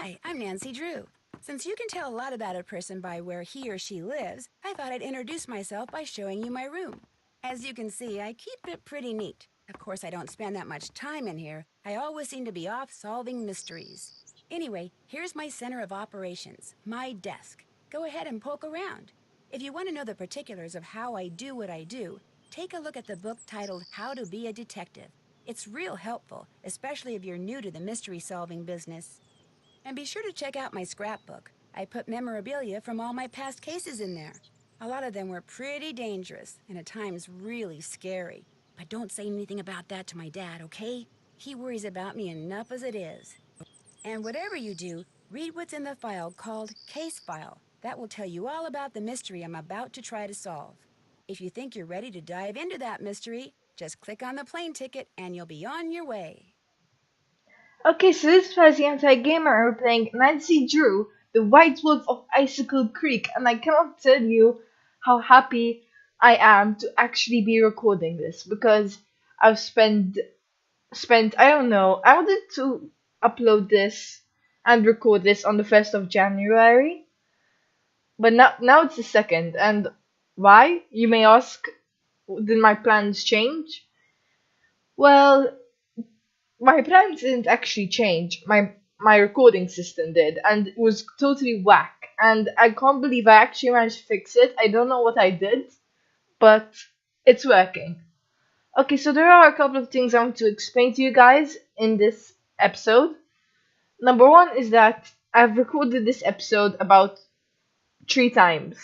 Hi, I'm Nancy Drew. Since you can tell a lot about a person by where he or she lives, I thought I'd introduce myself by showing you my room. As you can see, I keep it pretty neat. Of course, I don't spend that much time in here. I always seem to be off solving mysteries. Anyway, here's my center of operations, my desk. Go ahead and poke around. If you want to know the particulars of how I do what I do, take a look at the book titled How to Be a Detective. It's real helpful, especially if you're new to the mystery-solving business. And be sure to check out my scrapbook. I put memorabilia from all my past cases in there. A lot of them were pretty dangerous and at times really scary. But don't say anything about that to my dad, okay? He worries about me enough as it is. And whatever you do, read what's in the file called Case File. That will tell you all about the mystery I'm about to try to solve. If you think you're ready to dive into that mystery, just click on the plane ticket and you'll be on your way. Okay, so this is Flaz the Anti-Gamer. We're playing Nancy Drew, the White Wolf of Icicle Creek, and I cannot tell you how happy I am to actually be recording this because I've spent I don't know, I wanted to upload this and record this on the 1st of January, but now it's the 2nd, and why? You may ask, did my plans change? Well, my plans didn't actually change. My recording system did, and it was totally whack. And I can't believe I actually managed to fix it. I don't know what I did, but it's working. Okay, so there are a couple of things I want to explain to you guys in this episode. Number one is that I've recorded this episode about 3 times,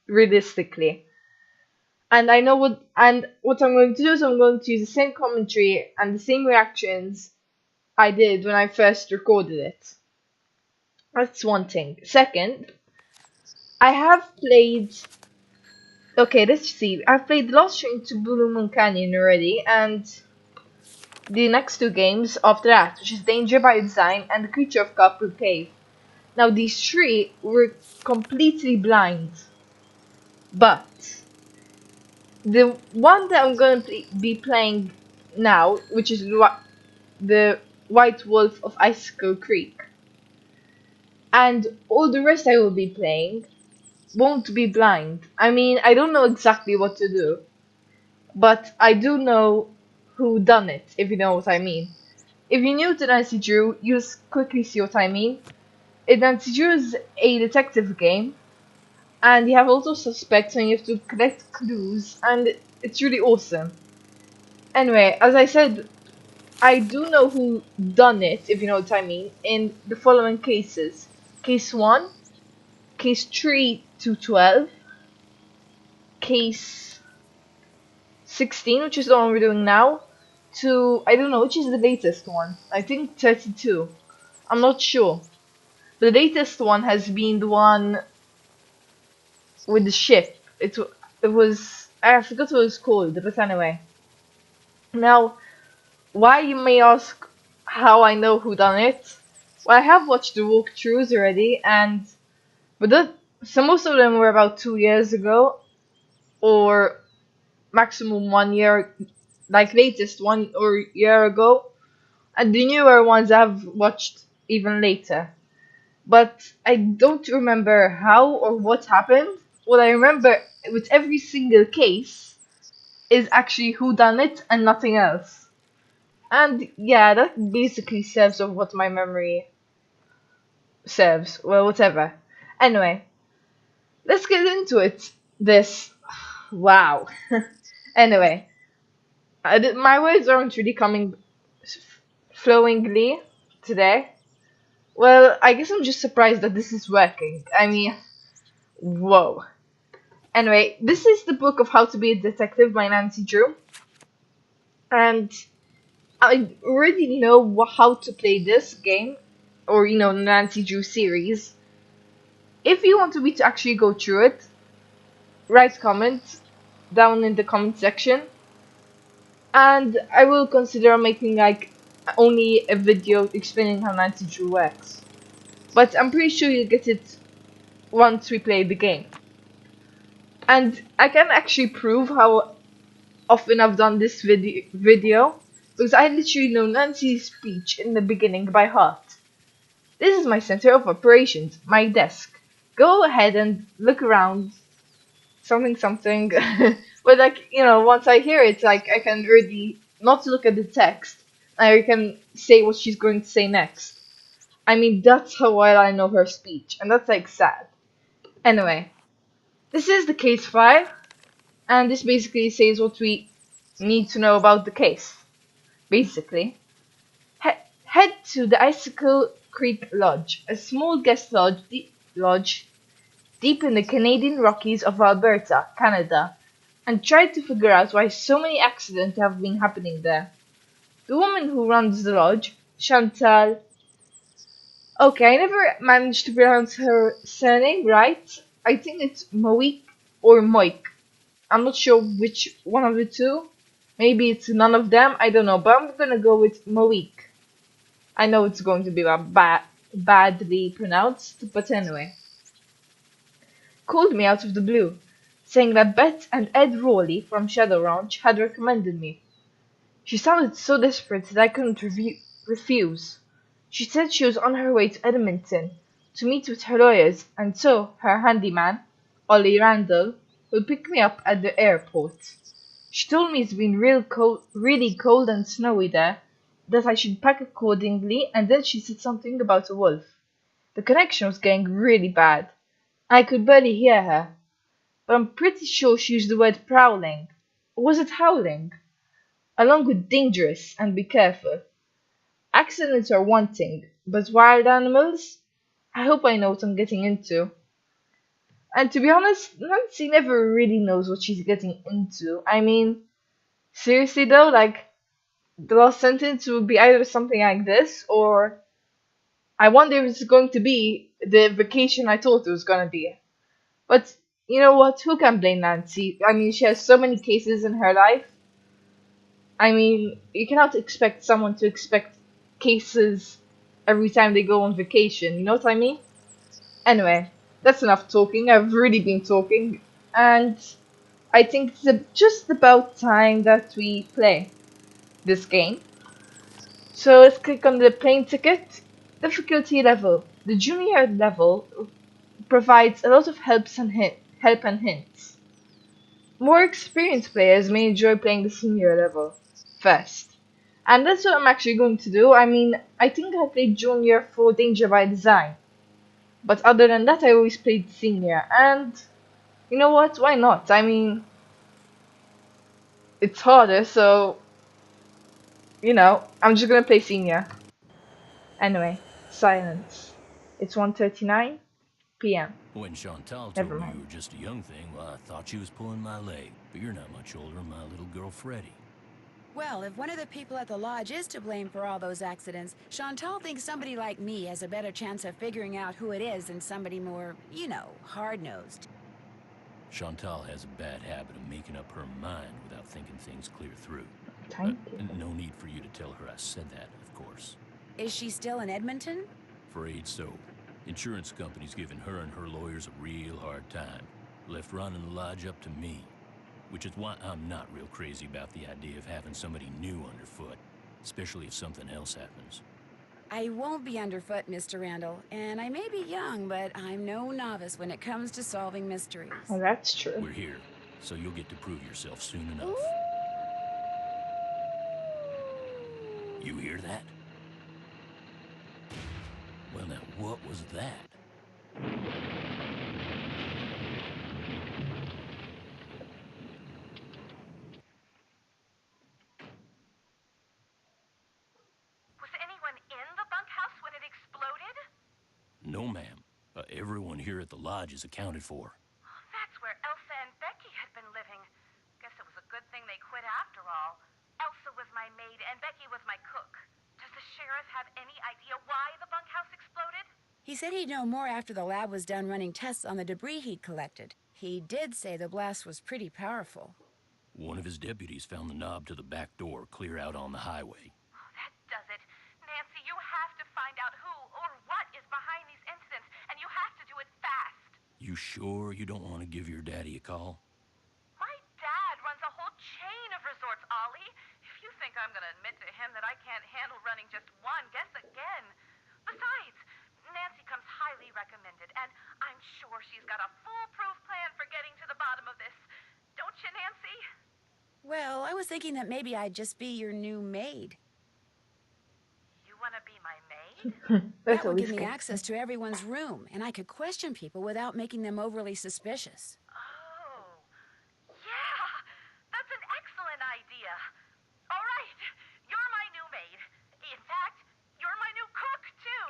realistically. And I know what I'm going to do is I'm going to use the same commentary and the same reactions I did when I first recorded it. That's one thing. Second, I have played. Okay, let's see. I've played Lost Train to Blue Moon Canyon already, and the next 2 games after that, which is Danger by Design and The Creature of Copper Cave. Now, these 3 were completely blind, but the one that I'm going to be playing now, which is the White Wolf of Icicle Creek, and all the rest I will be playing won't be blind. I mean, I don't know exactly what to do, but I do know who done it, if you know what I mean. If you're new to Nancy Drew, you'll quickly see what I mean. Nancy Drew is a detective game, and you have lots of suspects and you have to collect clues, and it's really awesome. Anyway, as I said, I do know who done it, if you know what I mean, in the following cases. Case 1, Case 3 to 12, Case 16, which is the one we're doing now, to, I don't know, which is the latest one. I think 32. I'm not sure. The latest one has been the one with the ship. It was, I forgot what it was called, but anyway. Now, why you may ask how I know who done it? Well, I have watched the walkthroughs already, and so most of them were about 2 years ago, or maximum 1 year, like latest 1 year ago, and the newer ones I've watched even later. But I don't remember how or what happened. What I remember with every single case is actually who done it and nothing else. And yeah, that basically serves of what my memory serves. Well, whatever. Anyway, let's get into it. This, wow. Anyway, my words aren't really coming flowingly today. Well, I guess I'm just surprised that this is working. I mean, whoa. Anyway, this is the book of How to Be a Detective by Nancy Drew. And I already know how to play this game, or the Nancy Drew series. If you want me to actually go through it, write comments down in the comment section, and I will consider making like only a video explaining how Nancy Drew works. But I'm pretty sure you'll get it once we play the game. And I can actually prove how often I've done this video because I literally know Nancy's speech in the beginning by heart. This is my center of operations, my desk. Go ahead and look around, something something. But like, once I hear it, like I can really not look at the text. I can say what she's going to say next. I mean, that's how well I know her speech, and that's like sad. Anyway, this is the case file, and this basically says what we need to know about the case. Basically, head to the Icicle Creek Lodge, a small guest lodge deep in the Canadian Rockies of Alberta, Canada, and try to figure out why so many accidents have been happening there. The woman who runs the lodge, Chantal. Okay, I never managed to pronounce her surname right. I think it's Moik or Moik. I'm not sure which one of the two. Maybe it's none of them. I don't know, but I'm gonna go with Moik. I know it's going to be badly pronounced, but anyway. Called me out of the blue, saying that Beth and Ed Rowley from Shadow Ranch had recommended me. She sounded so desperate that I couldn't refuse. She said she was on her way to Edmonton to meet with her lawyers, and so her handyman, Ollie Randall, will pick me up at the airport. She told me it's been really cold and snowy there, that I should pack accordingly, and then she said something about a wolf. The connection was getting really bad. I could barely hear her, but I'm pretty sure she used the word prowling. Or was it howling? Along with dangerous and be careful. Accidents are one thing, but wild animals? I hope I know what I'm getting into. And to be honest, Nancy never really knows what she's getting into. I mean, seriously though, like, the last sentence would be either something like this, or I wonder if it's going to be the vacation I thought it was gonna be. But you know what? Who can blame Nancy? I mean, she has so many cases in her life. I mean, you cannot expect someone to expect cases every time they go on vacation. You know what I mean? Anyway, that's enough talking. I've really been talking. And I think it's just about time that we play this game. So let's click on the plane ticket. Difficulty level. The junior level provides a lot of help and hints. More experienced players may enjoy playing the senior level first. And that's what I'm actually going to do. I mean, I think I played junior for Danger by Design. But other than that, I always played senior. And you know what? Why not? I mean, it's harder, so, I'm just gonna play senior. Anyway, silence. It's 1:39 p.m. When Chantal Never told me you mind. were just a young thing, well, I thought she was pulling my leg. But you're not much older than my little girl Freddie. Well, if one of the people at the lodge is to blame for all those accidents, Chantal thinks somebody like me has a better chance of figuring out who it is than somebody more, hard-nosed. Chantal has a bad habit of making up her mind without thinking things clear through. Timetable. No need for you to tell her I said that, of course. Is she still in Edmonton? Afraid so. Insurance company's giving her and her lawyers a real hard time. Left running the lodge up to me. Which is why I'm not real crazy about the idea of having somebody new underfoot, especially if something else happens. I won't be underfoot, Mr. Randall, and I may be young, but I'm no novice when it comes to solving mysteries. Well, that's true. We're here, so you'll get to prove yourself soon enough. You hear that? Well, now, what was that? Was anyone in the bunkhouse when it exploded? No, ma'am. Everyone here at the lodge is accounted for. That's where Elsa and Becky had been living. Guess it was a good thing they quit after all. Elsa was my maid and Becky was my cook. Does the sheriff have any idea why the bunkhouse exploded? He said he'd know more after the lab was done running tests on the debris he'd collected. He did say the blast was pretty powerful. One of his deputies found the knob to the back door clear out on the highway. Oh, that does it. Nancy, you have to find out who or what is behind these incidents, and you have to do it fast. You sure you don't want to give your daddy a call? My dad runs a whole chain of resorts, Ollie. If you think I'm going to admit to him that I can't handle running just one, guess again. Besides, highly recommended, and I'm sure she's got a foolproof plan for getting to the bottom of this. Don't you, Nancy? Well, I was thinking that maybe I'd just be your new maid. You want to be my maid? That's That would always give me good. access to everyone's room, and I could question people without making them overly suspicious. Oh, yeah, that's an excellent idea. All right, you're my new maid. In fact, you're my new cook, too.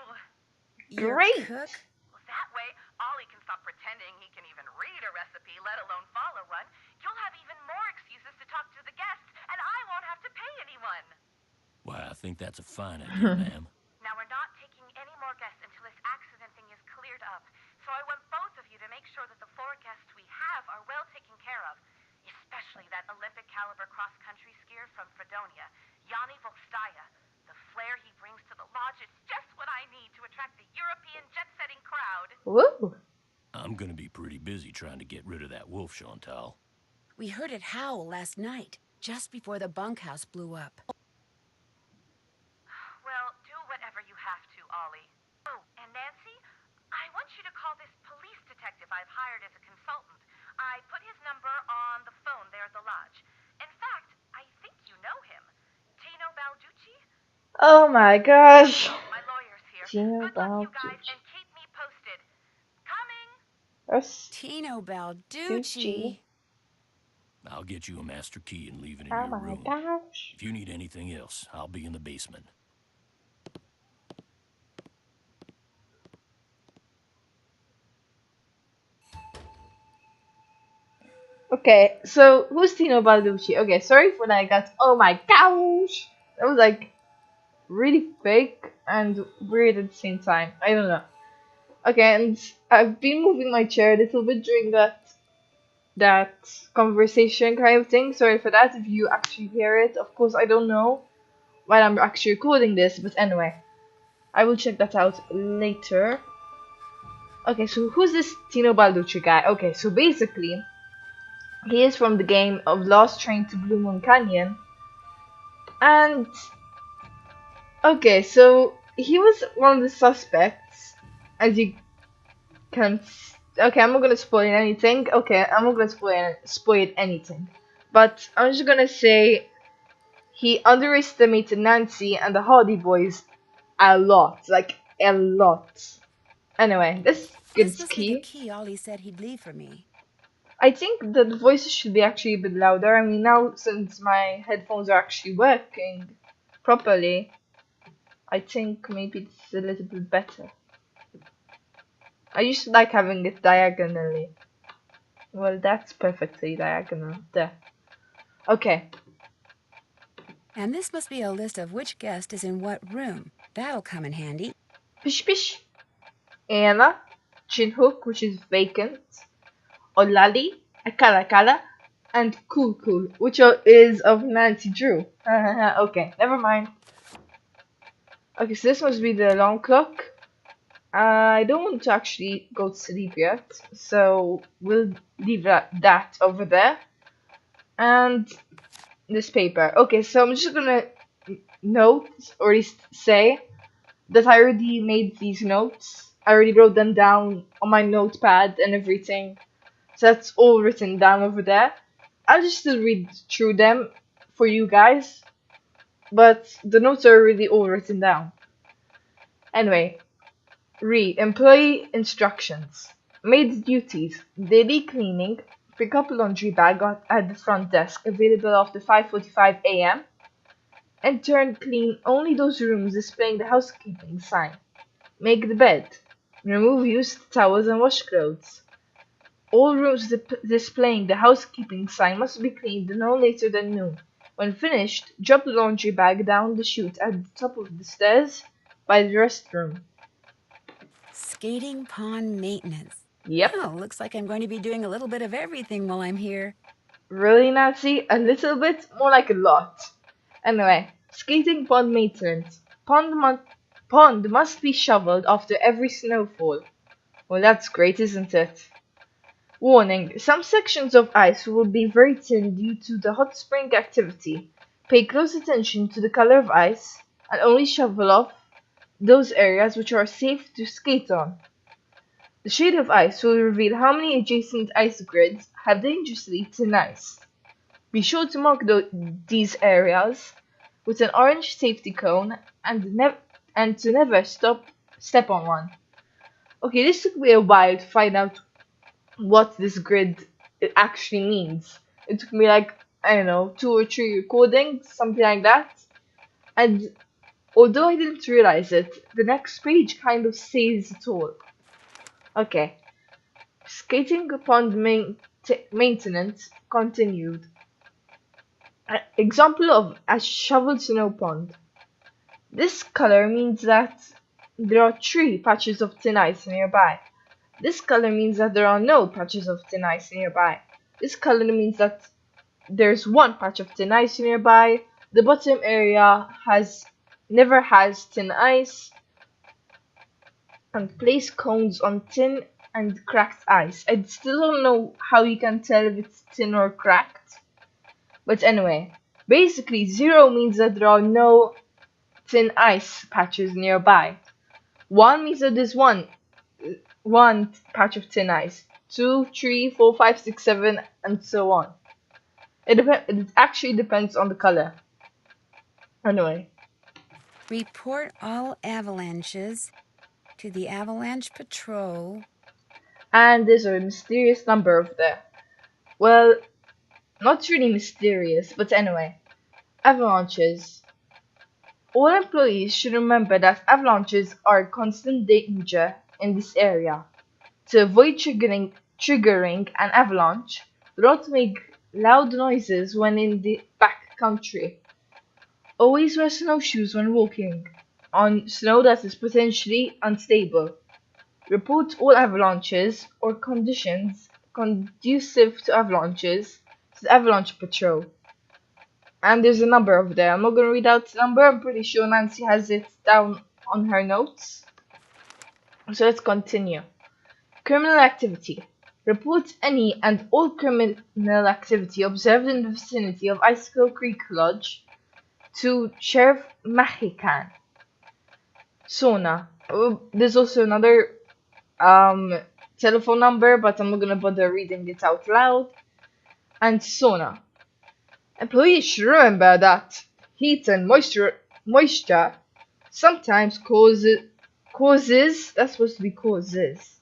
Your Great! cook? Well, that way, Ollie can stop pretending he can even read a recipe, let alone follow one. You'll have even more excuses to talk to the guests, and I won't have to pay anyone. Why, I think that's a fine idea, ma'am. Now, we're not taking any more guests until this accident thing is cleared up. So I want both of you to make sure that the 4 guests we have are well taken care of. Especially that Olympic caliber cross-country skier from Fredonia, Yanni Volstaya. The flair he brings to the lodge is just what I need to attract the European jet-setting crowd. Woo! I'm gonna be pretty busy trying to get rid of that wolf, Chantal. We heard it howl last night, just before the bunkhouse blew up. Well, do whatever you have to, Ollie. Oh, and Nancy, I want you to call this police detective I've hired as a consultant. I put his number on the phone there at the lodge. In fact, I think you know him. Tino Balducci? Oh my gosh! My lawyer's here. Tino Good luck, you guys, Balducci. and keep me posted. Coming! That's Tino Gucci. Balducci. I'll get you a master key and leave it in Oh your my room. gosh. If you need anything else, I'll be in the basement. Okay, so who's Tino Balducci? Okay, sorry for that. That's oh my gosh. That was like really fake and weird at the same time. I don't know. Okay, and I've been moving my chair a little bit during that conversation kind of thing. Sorry for that if you actually hear it. Of course, I don't know while I'm actually recording this, but anyway, I will check that out later. Okay, so who's this Tino Balducci guy? Okay, so basically, he is from the game of Lost Train to Blue Moon Canyon. And, okay, so he was one of the suspects, as you can. Okay, I'm not gonna spoil anything. Okay, I'm not gonna spoil anything. But I'm just gonna say he underestimated Nancy and the Hardy Boys a lot. Like, a lot. Anyway, this This gets must be the key. key Ollie said he'd leave for me. I think that the voices should be actually a bit louder. I mean, now since my headphones are actually working properly, I think maybe it's a little bit better. I used to like having it diagonally. Well, that's perfectly diagonal. There. Okay. And this must be a list of which guest is in what room. That'll come in handy. Pish pish. Anna, Chinhook, which is vacant. Olali, Akala Kala, and Cool Cool, which is of Nancy Drew. Okay, never mind. Okay, so this must be the alarm clock. I don't want to actually go to sleep yet, so we'll leave that over there. And this paper. Okay, so I'm just gonna note, or at least say, that I already made these notes. I already wrote them down on my notepad and everything. So that's all written down over there. I'll just still read through them for you guys. But the notes are already all written down. Anyway, read employee instructions. Maid duties. Daily cleaning. Pick up laundry bag at the front desk, available after 5:45 a.m. Enter and clean only those rooms displaying the housekeeping sign. Make the bed. Remove used towels and washcloths. All rooms displaying the housekeeping sign must be cleaned no later than noon. When finished, drop the laundry bag down the chute at the top of the stairs by the restroom. Skating pond maintenance. Yep. Oh, looks like I'm going to be doing a little bit of everything while I'm here. Really, Nancy? A little bit? More like a lot. Anyway, skating pond maintenance. Pond must be shoveled after every snowfall. Well, that's great, isn't it? Warning, some sections of ice will be very thin due to the hot spring activity. Pay close attention to the color of ice and only shovel off those areas which are safe to skate on. The shade of ice will reveal how many adjacent ice grids have dangerously thin ice. Be sure to mark these areas with an orange safety cone and to never step on one. Okay, this took me a while to find out what this grid actually means. It took me like, I don't know, 2 or 3 recordings, something like that. And although I didn't realize it, the next page kind of says it all. Okay, skating upon maintenance continued. Example of a shoveled snow pond. This color means that there are 3 patches of thin ice nearby. This color means that there are no patches of thin ice nearby. This color means that there's 1 patch of thin ice nearby. The bottom area never has thin ice. And place cones on thin and cracked ice. I still don't know how you can tell if it's thin or cracked. But anyway, basically 0 means that there are no thin ice patches nearby. 1 means that there's one patch of thin ice. 2, 3, 4, 5, 6, 7, and so on. It actually depends on the color. Anyway. Report all avalanches to the Avalanche Patrol. And there's a mysterious number over there. Well, not really mysterious, but anyway. Avalanches. All employees should remember that avalanches are a constant danger in this area. To avoid triggering an avalanche, do not make loud noises when in the back country. Always wear snowshoes when walking on snow that is potentially unstable. Report all avalanches or conditions conducive to avalanches to the Avalanche Patrol. And there's a number over there. I'm not going to read out the number. I'm pretty sure Nancy has it down on her notes. So let's continue. Criminal activity. Report any and all criminal activity observed in the vicinity of Icicle Creek Lodge to Sheriff Mahican. Sona. There's also another telephone number, but I'm not gonna bother reading it out loud. And Sona. Employees should remember that heat and moisture sometimes causes that's supposed to be causes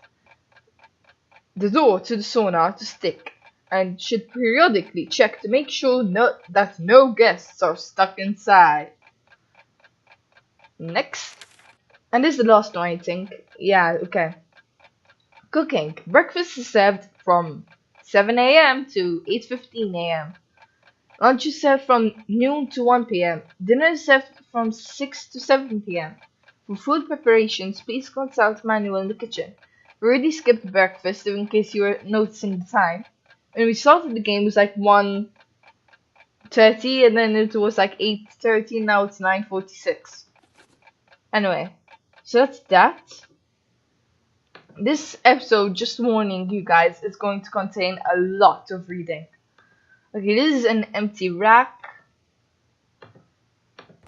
the door to the sauna to stick, and should periodically check to make sure that no guests are stuck inside. Next. And this is the last one, I think. Yeah, okay. Cooking. Breakfast is served from 7 a.m. to 8:15 a.m. Lunch is served from noon to 1 p.m. Dinner is served from 6 to 7 p.m. For food preparations, please consult manual in the kitchen. We already skipped breakfast, in case you were noticing the time. When we started the game, it was like 1:30, and then it was like 8:30, now it's 9:46. Anyway, so that's that. This episode, just warning you guys, is going to contain a lot of reading. Okay, this is an empty rack.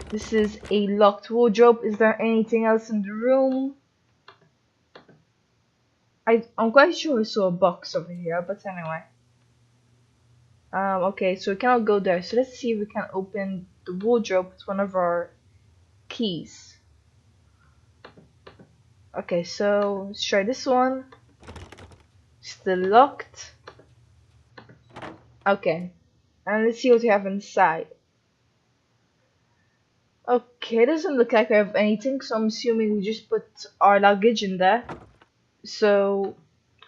This is a locked wardrobe. Is there anything else in the room? I'm quite sure I saw a box over here, but anyway. Okay, so we cannot go there. So let's see if we can open the wardrobe with one of our keys. Okay, so let's try this one. Still locked. Okay, and let's see what we have inside. Okay, it doesn't look like I have anything, so I'm assuming we just put our luggage in there. So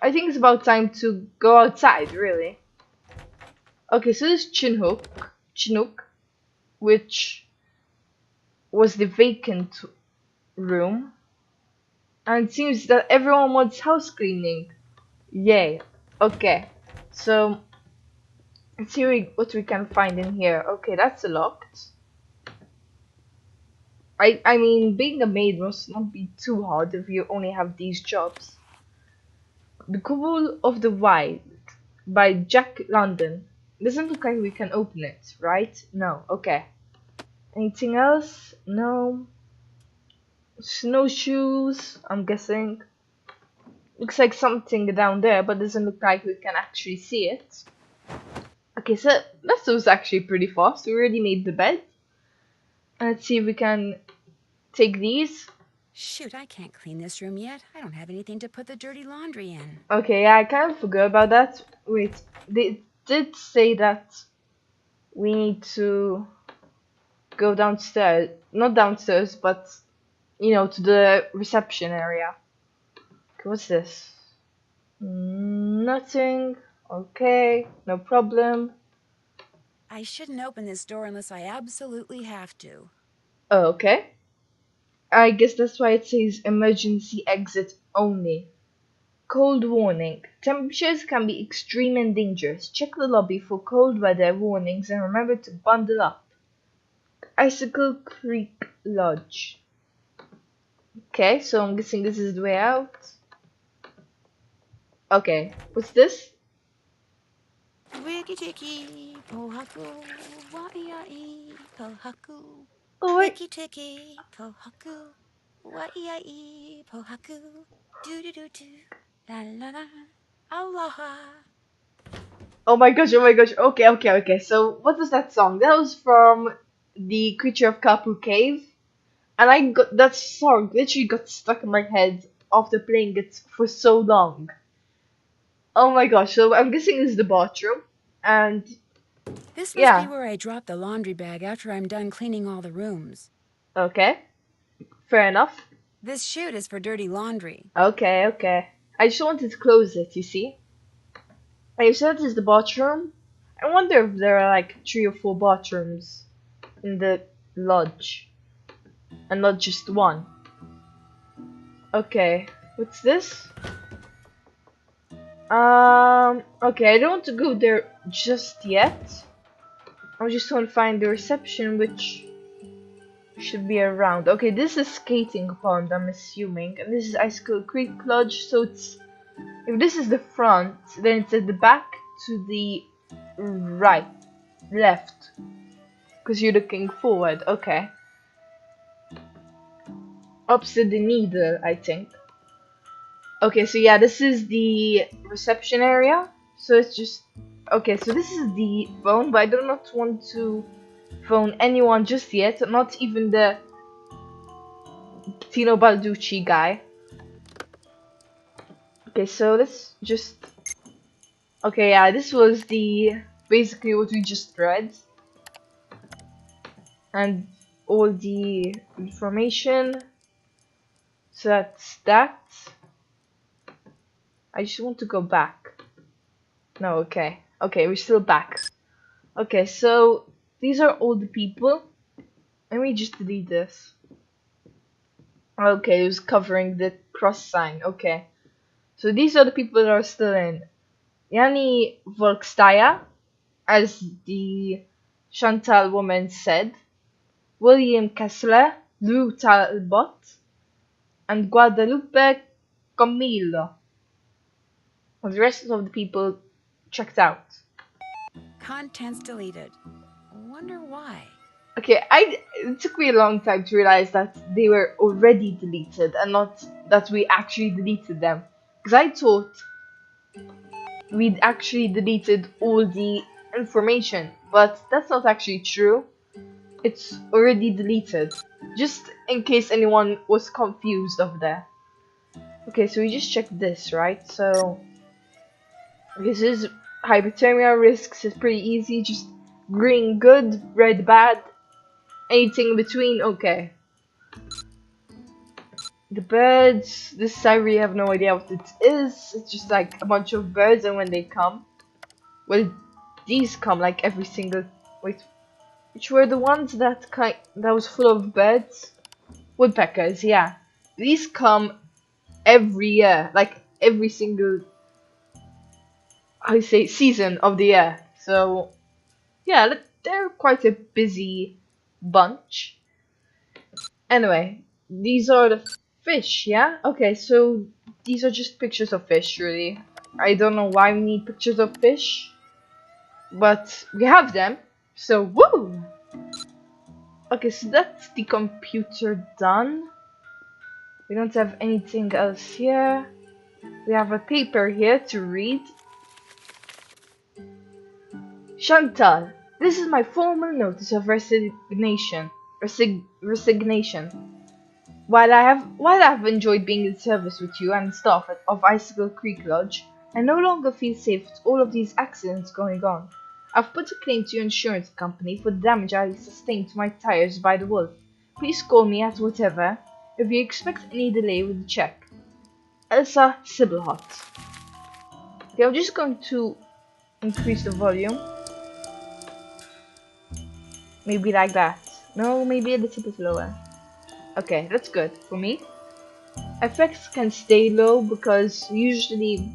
I think it's about time to go outside, really. Okay, so this Chinook, which was the vacant room, and it seems that everyone wants house cleaning. Yay. Okay, so let's see what we can find in here. Okay, that's locked. I mean, being a maid must not be too hard if you only have these jobs. The Call of the Wild by Jack London. Doesn't look like we can open it, right? No, okay. Anything else? No. Snowshoes, I'm guessing. Looks like something down there, but doesn't look like we can actually see it. Okay, so that was actually pretty fast. We already made the bed. Let's see if we can take these. Shoot, I can't clean this room yet. I don't have anything to put the dirty laundry in. Okay, yeah, I kind of forgot about that. Wait, they did say that we need to go downstairs. Not downstairs, but, you know, to the reception area. Okay, what's this? Nothing. Okay, no problem. I shouldn't open this door unless I absolutely have to. Oh, okay. I guess that's why it says emergency exit only. Cold warning. Temperatures can be extreme and dangerous. Check the lobby for cold weather warnings and remember to bundle up. Icicle Creek Lodge. Okay, so I'm guessing this is the way out. Okay, what's this? Wiki tiki, pohaku, waiai, pohaku. Oh, wait. Wiki tiki, pohaku, waiai, pohaku. Do do do do, la la la, aloha. Oh my gosh, oh my gosh. Okay. So, what was that song? That was from the Creature of Kapu Cave. And I got that song literally got stuck in my head after playing it for so long. Oh my gosh, so I'm guessing this is the bathroom. And This must yeah, be where I drop the laundry bag after I'm done cleaning all the rooms. okay. Fair enough. This chute is for dirty laundry. Okay. I just wanted to close it, you see. And you said this is the bathroom. I wonder if there are like 3 or 4 bathrooms in the lodge. And not just one. Okay, what's this? Okay, I don't want to go there just yet. I just want to find the reception, which should be around. Okay, this is skating pond, I'm assuming, and this is Icicle Creek Lodge. So it's, if this is the front, then it's at the back to the left, because you're looking forward. Okay, opposite the needle, I think. Okay, so yeah, this is the reception area. So it's just... Okay, so this is the phone, but I do not want to phone anyone just yet. Not even the Tino Balducci guy. Okay, so let's just... Okay, yeah, this was the... Basically what we just read. And all the information. So that's that. I just want to go back. No, okay. Okay, we're still back. Okay, so these are all the people. Let me just delete this. Okay, it was covering the cross sign. Okay. So these are the people that are still in. Yanni Volkstaya, as the Chantal woman said. William Kessler, Lou Talbot, and Guadalupe Camilo. The rest of the people checked out. Contents deleted. Wonder why. Okay, it took me a long time to realize that they were already deleted and not that we actually deleted them. Because I thought we'd actually deleted all the information, but that's not actually true. It's already deleted, just in case anyone was confused over there. Okay, so we just checked this, right? So this is hypothermia risks is pretty easy, just green good, red bad, anything in between, okay. The birds, this I really have no idea what it is. It's just like a bunch of birds, and when they come, well, these come like every single, wait, which were the ones that was full of birds? Woodpeckers, yeah. These come every year, like every single, I say, season of the year. So yeah, they're quite a busy bunch. Anyway, these are the fish, yeah? Okay, so these are just pictures of fish, really. I don't know why we need pictures of fish, but we have them, so woo! Okay, so that's the computer done. We don't have anything else here. We have a paper here to read. Chantal, this is my formal notice of resignation. Resignation. While I have enjoyed being in service with you and the staff of Icicle Creek Lodge, I no longer feel safe with all of these accidents going on. I've put a claim to your insurance company for the damage I sustained to my tires by the wolf. Please call me at whatever if you expect any delay with the check. Elsa Sybilhot. Okay, I'm just going to increase the volume. Maybe like that. No, maybe a little bit lower. Okay, that's good for me. Effects can stay low because usually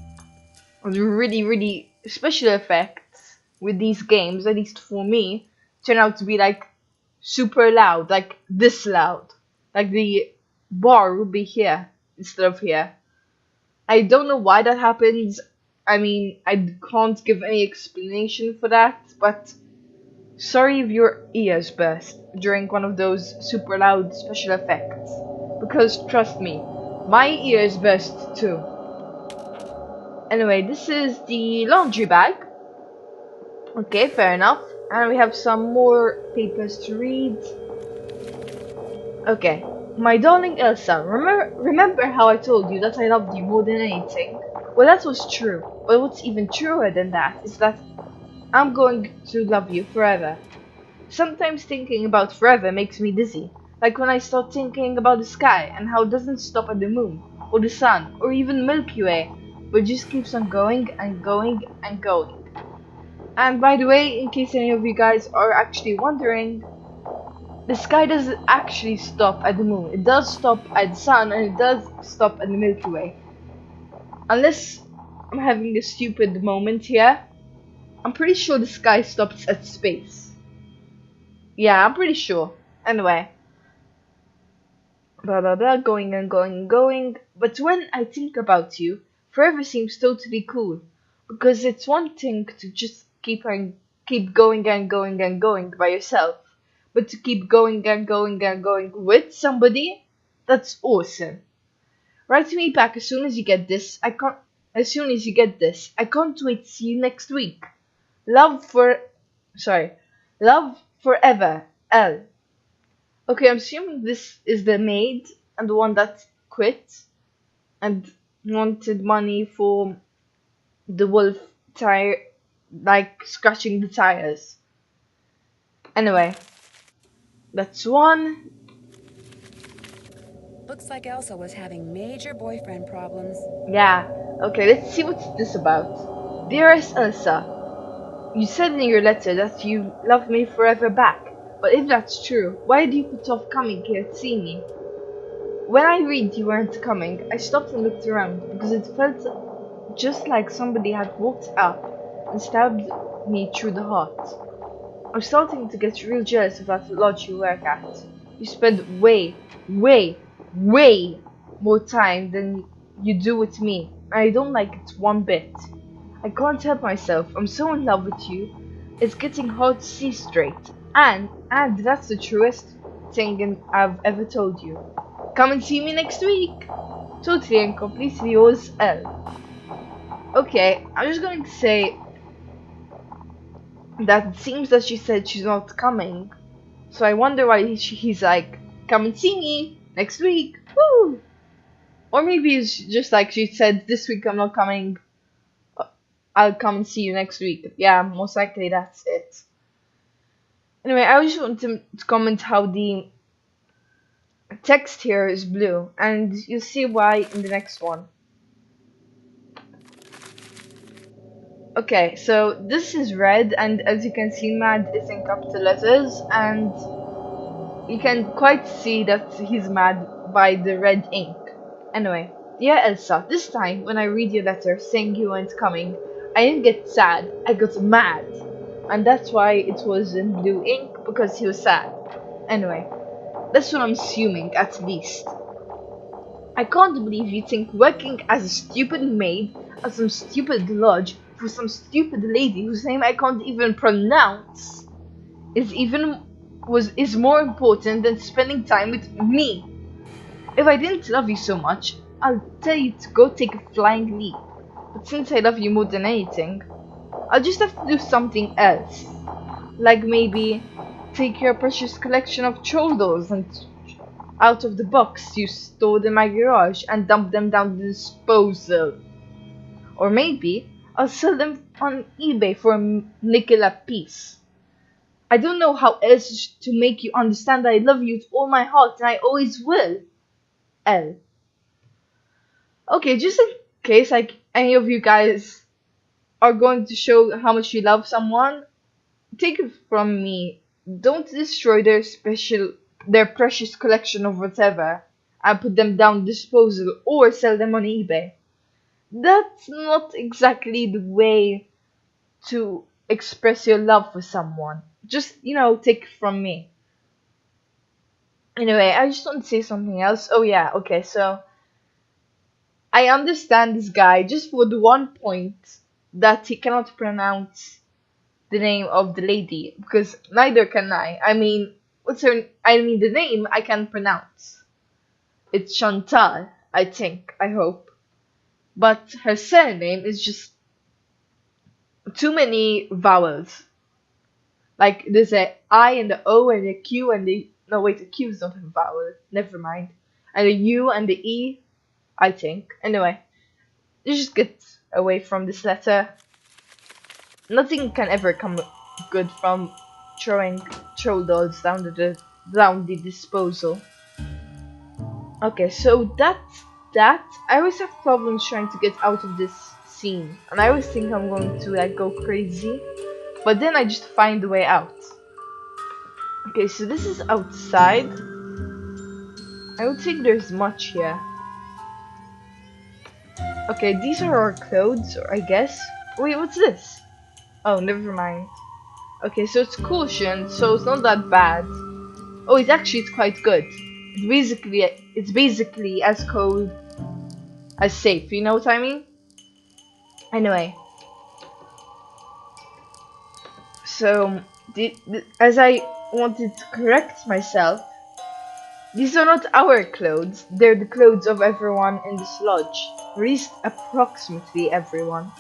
really special effects with these games, at least for me, turn out to be like super loud, like this loud. Like the bar would be here instead of here. I don't know why that happens. I mean, I can't give any explanation for that, but sorry if your ears burst during one of those super loud special effects. Because trust me, my ears burst too. Anyway, this is the laundry bag. Okay, fair enough. And we have some more papers to read. Okay. My darling Elsa, remember how I told you that I loved you more than anything? Well, that was true. But what's even truer than that is that I'm going to love you forever. Sometimes thinking about forever makes me dizzy. Like when I start thinking about the sky and how it doesn't stop at the moon, or the sun, or even Milky Way, but just keeps on going and going and going. And by the way, in case any of you guys are actually wondering, the sky doesn't actually stop at the moon. It does stop at the sun and it does stop at the Milky Way. Unless I'm having a stupid moment here, I'm pretty sure the sky stops at space. Yeah, I'm pretty sure. Anyway. Blah blah blah, going and going and going. But when I think about you, forever seems totally cool. Because it's one thing to just keep going and going and going by yourself. But to keep going and going and going with somebody, that's awesome. Write me back as soon as you get this. I can't wait to see you next week. Love forever, L. Okay, I'm assuming this is the maid and the one that quit and wanted money for the wolf tire, like scratching the tires. Anyway, that's one. Looks like Elsa was having major boyfriend problems. Yeah, okay, let's see what's this about. Dearest Elsa, you said in your letter that you love me forever back, but if that's true, why do you put off coming here to see me? When I read you weren't coming, I stopped and looked around because it felt just like somebody had walked up and stabbed me through the heart. I'm starting to get real jealous of that lodge you work at. You spend way more time than you do with me, and I don't like it one bit. I can't help myself, I'm so in love with you. It's getting hard to see straight. And that's the truest thing I've ever told you. Come and see me next week. Totally and completely yours, L. Okay, I'm just going to say that it seems that she said she's not coming. So I wonder why he's like, come and see me next week. Woo! Or maybe it's just like she said, this week I'm not coming. I'll come and see you next week. Yeah, most likely that's it. Anyway, I just want to comment how the text here is blue, and you'll see why in the next one. Okay, so this is red, and as you can see, Mad is in capital letters, and you can quite see that he's mad by the red ink. Anyway, dear Elsa, this time when I read your letter saying you weren't coming, I didn't get sad, I got mad. And that's why it was in blue ink, because he was sad. Anyway, that's what I'm assuming, at least. I can't believe you think working as a stupid maid at some stupid lodge for some stupid lady whose name I can't even pronounce is more important than spending time with me. If I didn't love you so much, I'll tell you to go take a flying leap. But since I love you more than anything, I'll just have to do something else. Like maybe take your precious collection of troll dolls and out of the box you stored in my garage and dump them down the disposal. Or maybe I'll sell them on eBay for a nickel a piece. I don't know how else to make you understand I love you with all my heart and I always will. L. Okay, just in case like any of you guys are going to show how much you love someone, take it from me. Don't destroy their precious collection of whatever and put them down disposal or sell them on eBay. That's not exactly the way to express your love for someone. Just, take it from me. Anyway, I just want to say something else. Oh yeah, okay, so I understand this guy just for the one point that he cannot pronounce the name of the lady, because neither can I. I mean, the name I can pronounce. It's Chantal, I think, I hope. But her surname is just too many vowels. Like, there's a I and the O and the Q and the... No, wait, the Q is not a vowel. Never mind. And the U and the E, I think. Anyway, you just get away from this letter. Nothing can ever come good from throwing troll dolls down the disposal. Okay, so that's that. I always have problems trying to get out of this scene, and I always think I'm going to like go crazy, but then I just find a way out. Okay, so this is outside. I don't think there's much here. Okay, these are our clothes, I guess. Wait, what's this? Oh, never mind. Okay, so it's caution, so it's not that bad. Oh, it's quite good. It's basically as cold as safe. You know what I mean? Anyway, so as I wanted to correct myself, these are not our clothes. They're the clothes of everyone in this lodge, or at least approximately everyone.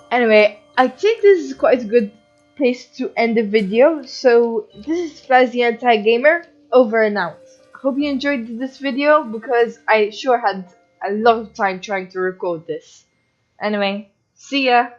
Anyway, I think this is quite a good place to end the video. So this is Flaz the Anti-Gamer, over and out. Hope you enjoyed this video because I sure had a lot of time trying to record this. Anyway, see ya!